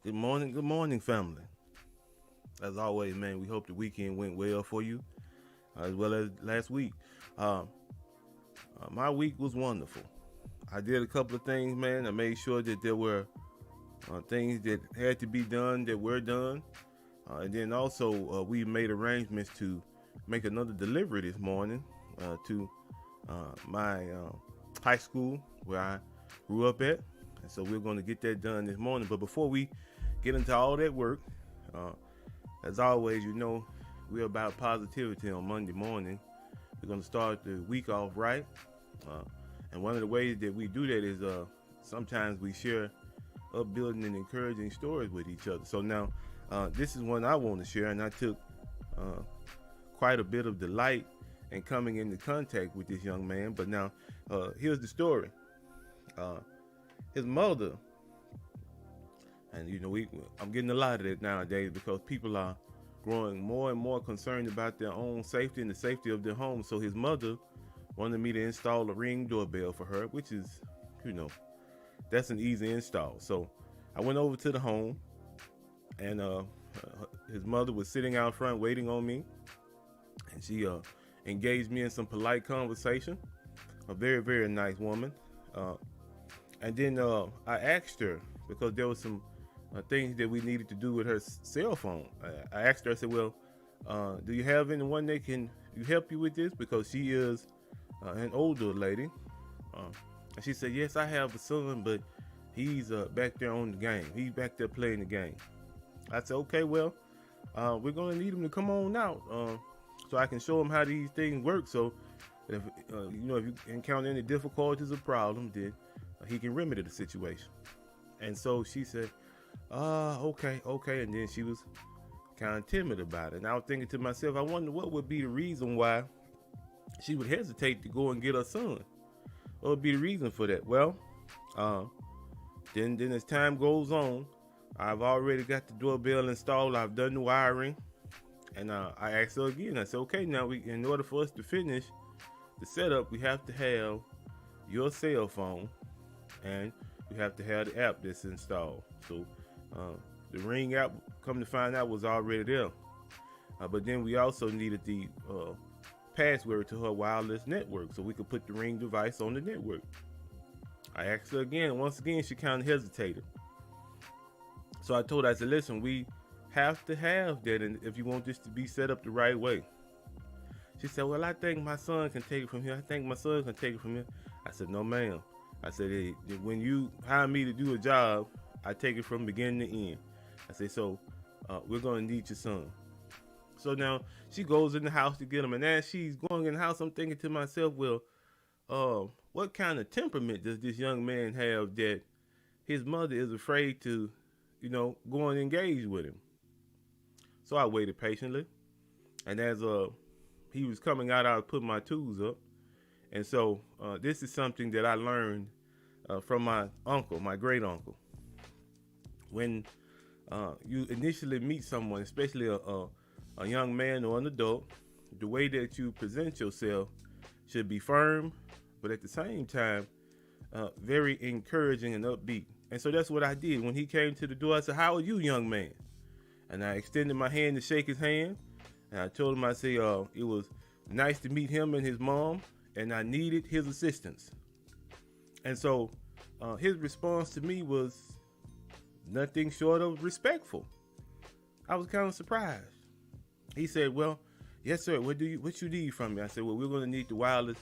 Good morning, family. As always, man, we hope the weekend went well for you, as well as last week. Uh, my week was wonderful. I did a couple of things, man. I made sure that there were things that had to be done that were done, and then also we made arrangements to make another delivery this morning to my high school where I grew up at, and so we're going to get that done this morning. But before we get into all that work, uh, as always, we're about positivity on Monday morning. We're going to start the week off right. Uh, and one of the ways that we do that is sometimes we share upbuilding and encouraging stories with each other. So now, this is one I want to share, and I took uh, quite a bit of delight in coming into contact with this young man. But now, here's the story. Uh, his mother, and I'm getting a lot of that nowadays because people are growing more and more concerned about their own safety and the safety of their home. So his mother wanted me to install a Ring doorbell for her, which is, you know, that's an easy install. So I went over to the home, and his mother was sitting out front waiting on me, and she engaged me in some polite conversation. A very, very nice woman. Uh, and then I asked her because there was some things that we needed to do with her cell phone. I asked her, I said, well, do you have anyone that can help you with this? Because she is an older lady. And she said, yes, I have a son, but he's back there on the game. He's back there playing the game. I said, okay, well, we're going to need him to come on out so I can show him how these things work. So if if you encounter any difficulties or problems, then he can remedy the situation. And so she said, okay. And then she was kind of timid about it. And I was thinking to myself, I wonder what would be the reason why she would hesitate to go and get her son. What would be the reason for that? Well, then as time goes on, I've already got the doorbell installed. I've done the wiring. And I asked her again. I said, okay, now in order for us to finish the setup, we have to have your cell phone, and we have to have the app that's installed. So the Ring app, come to find out, was already there. But then we also needed the password to her wireless network so we could put the Ring device on the network. I asked her again. Once again, she kind of hesitated. So I told her, I said, listen, we have to have that, and if you want this to be set up the right way. She said, well, I think my son can take it from here. I said, no, ma'am. I said, hey, when you hire me to do a job, I take it from beginning to end. I said, so we're going to need your son. So now she goes in the house to get him. And as she's going in the house, I'm thinking to myself, well, what kind of temperament does this young man have that his mother is afraid to, go and engage with him? So I waited patiently. And as he was coming out, I was putting my tools up. And so this is something that I learned from my uncle, my great uncle. When you initially meet someone, especially a young man or an adult, the way that you present yourself should be firm, but at the same time, very encouraging and upbeat. And so that's what I did. When he came to the door, I said, how are you, young man? And I extended my hand to shake his hand. And I told him, I said, it was nice to meet him and his mom, and I needed his assistance. And so his response to me was nothing short of respectful. I was kind of surprised. He said, well, yes, sir, what you need from me? I said, well, we're going to need the wireless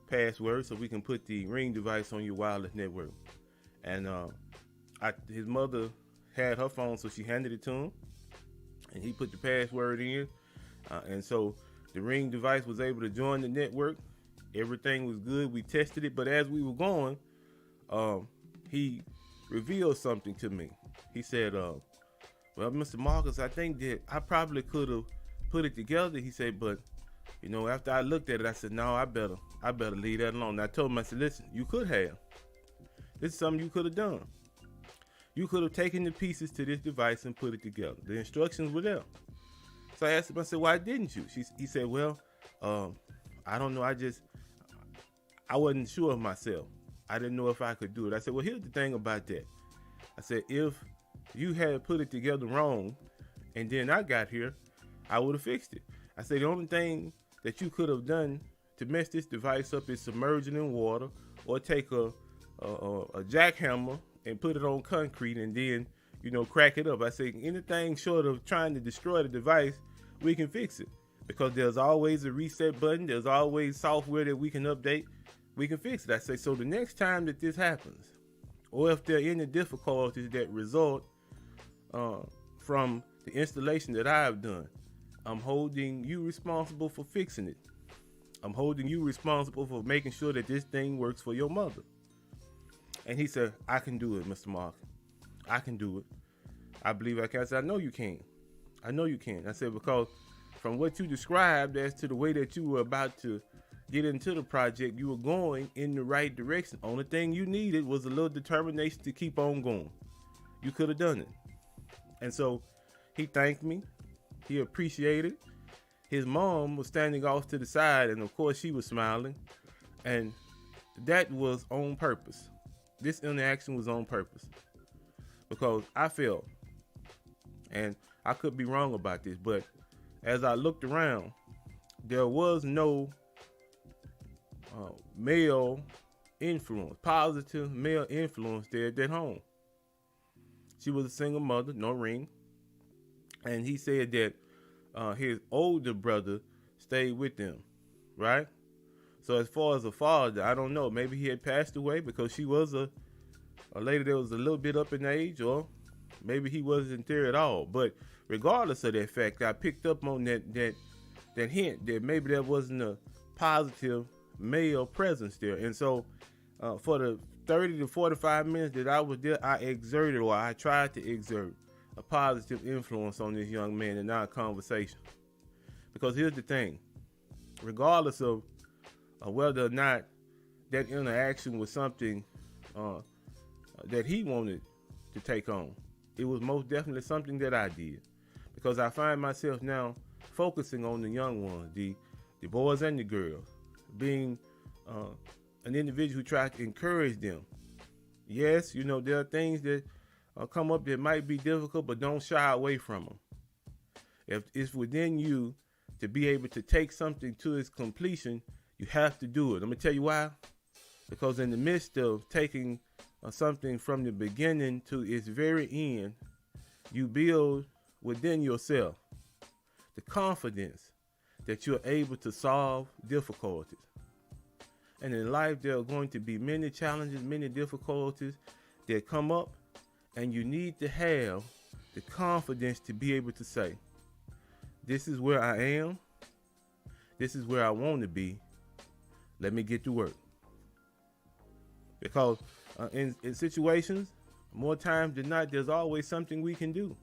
password so we can put the Ring device on your wireless network. And his mother had her phone, so she handed it to him, and he put the password in. And so the Ring device was able to join the network. Everything was good. We tested it, but as we were going, he revealed something to me. He said, well, Mr. Marcus, I think that I probably could have put it together. He said, but after I looked at it, I said, no, I better leave that alone. And I told him, I said, listen, you could have. This is something you could have done. You could have taken the pieces to this device and put it together. The instructions were there. So I asked him, I said, why didn't you? He said, well, I don't know. I wasn't sure of myself. I didn't know if I could do it. I said, well, here's the thing about that. I said, if you had put it together wrong, and then I got here, I would have fixed it. I said the only thing that you could have done to mess this device up is submerge it in water, or take a jackhammer and put it on concrete and then, crack it up. I said anything short of trying to destroy the device, we can fix it, because there's always a reset button. There's always software that we can update. We can fix it. I say, so the next time that this happens, or if there are any difficulties that result from the installation that I've done, I'm holding you responsible for fixing it. I'm holding you responsible for making sure that this thing works for your mother. And he said, I can do it, Mr. Mark. I can do it. I believe I can. I said, I know you can. I know you can. I said, because from what you described as to the way that you were about to get into the project, you were going in the right direction. Only thing you needed was a little determination to keep on going. You could have done it. And so he thanked me. He appreciated. His mom was standing off to the side, and of course she was smiling. And that was on purpose. This interaction was on purpose, because I felt, and I could be wrong about this, but as I looked around, there was no male influence, positive male influence there at that home. She was a single mother, no ring. And he said that his older brother stayed with them, right? So as far as a father, I don't know. Maybe he had passed away, because she was a lady that was a little bit up in age, or maybe he wasn't there at all. But regardless of that fact, I picked up on that hint that maybe there wasn't a positive male presence there. And so for the 30 to 45 minutes that I was there, I tried to exert a positive influence on this young man in our conversation. Because here's the thing, regardless of whether or not that interaction was something that he wanted to take on, it was most definitely something that I did. Because I find myself now focusing on the young ones, the boys and the girls, being an individual who tries to encourage them. Yes, there are things that come up that might be difficult, but don't shy away from them. If it's within you to be able to take something to its completion, you have to do it. I'm going to tell you why. Because in the midst of taking something from the beginning to its very end, you build within yourself the confidence that you're able to solve difficulties. And in life, there are going to be many challenges, many difficulties that come up, and you need to have the confidence to be able to say, this is where I am. This is where I want to be. Let me get to work. Because in situations, more times than not, there's always something we can do.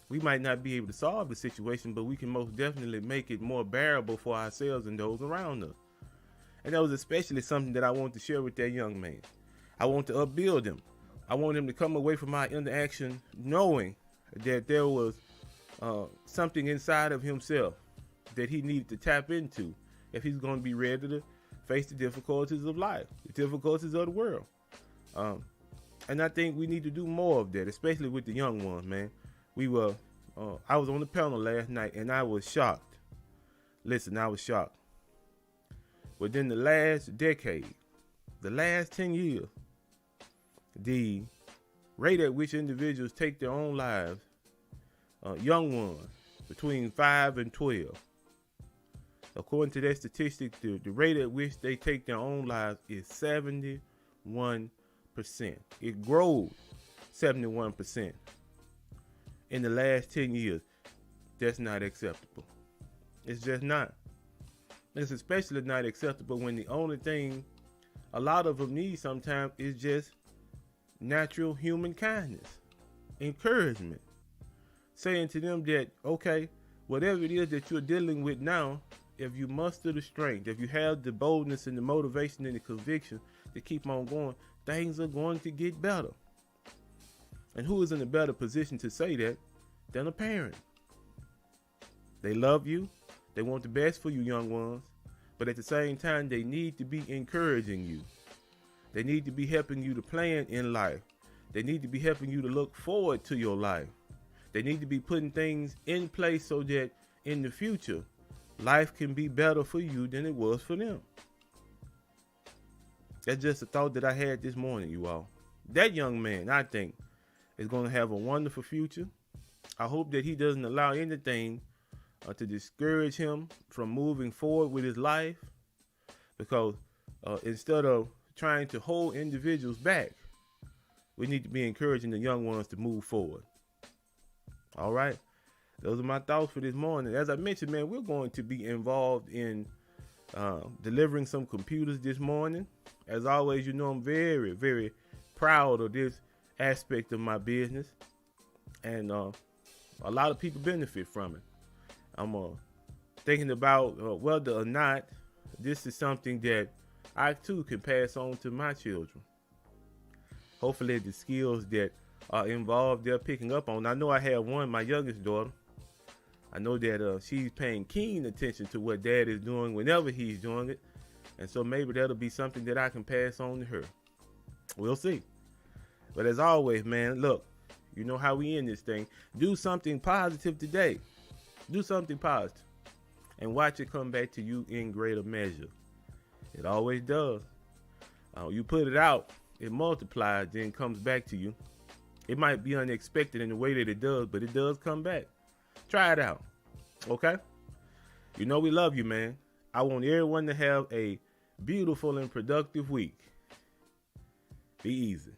We might not be able to solve the situation, but we can most definitely make it more bearable for ourselves and those around us. And that was especially something that I wanted to share with that young man. I want to upbuild him. I want him to come away from my interaction knowing that there was something inside of himself that he needed to tap into if he's going to be ready to face the difficulties of life, the difficulties of the world. And I think we need to do more of that, especially with the young ones, man. I was on the panel last night, and I was shocked. Listen, I was shocked. Within the last decade, the last 10 years, the rate at which individuals take their own lives, young ones between 5 and 12, according to that statistic, the rate at which they take their own lives is 71%. It grows 71% in the last 10 years. That's not acceptable. It's just not. It's especially not acceptable when the only thing a lot of them need sometimes is just natural human kindness, encouragement, saying to them that, okay, whatever it is that you're dealing with now, if you muster the strength, if you have the boldness and the motivation and the conviction to keep on going, things are going to get better. And who is in a better position to say that than a parent? They love you. They want the best for you, young ones. But at the same time, they need to be encouraging you. They need to be helping you to plan in life. They need to be helping you to look forward to your life. They need to be putting things in place so that in the future, life can be better for you than it was for them. That's just a thought that I had this morning, you all. That young man, I think, is going to have a wonderful future. I hope that he doesn't allow anything to discourage him from moving forward with his life, because instead of trying to hold individuals back, we need to be encouraging the young ones to move forward. All right. Those are my thoughts for this morning. As I mentioned, man, we're going to be involved in delivering some computers this morning. As always, you know, I'm very, very proud of this aspect of my business, and a lot of people benefit from it. I'm thinking about whether or not this is something that I too can pass on to my children. Hopefully the skills that are involved they're picking up on. I know I have one, my youngest daughter. I know that she's paying keen attention to what dad is doing whenever he's doing it. And so maybe that'll be something that I can pass on to her. We'll see. But as always, man, look, you know how we end this thing. Do something positive today. Do something positive. And watch it come back to you in greater measure. It always does. You put it out, it multiplies, then comes back to you. It might be unexpected in the way that it does, but it does come back. Try it out. Okay? You know we love you, man. I want everyone to have a beautiful and productive week. Be easy.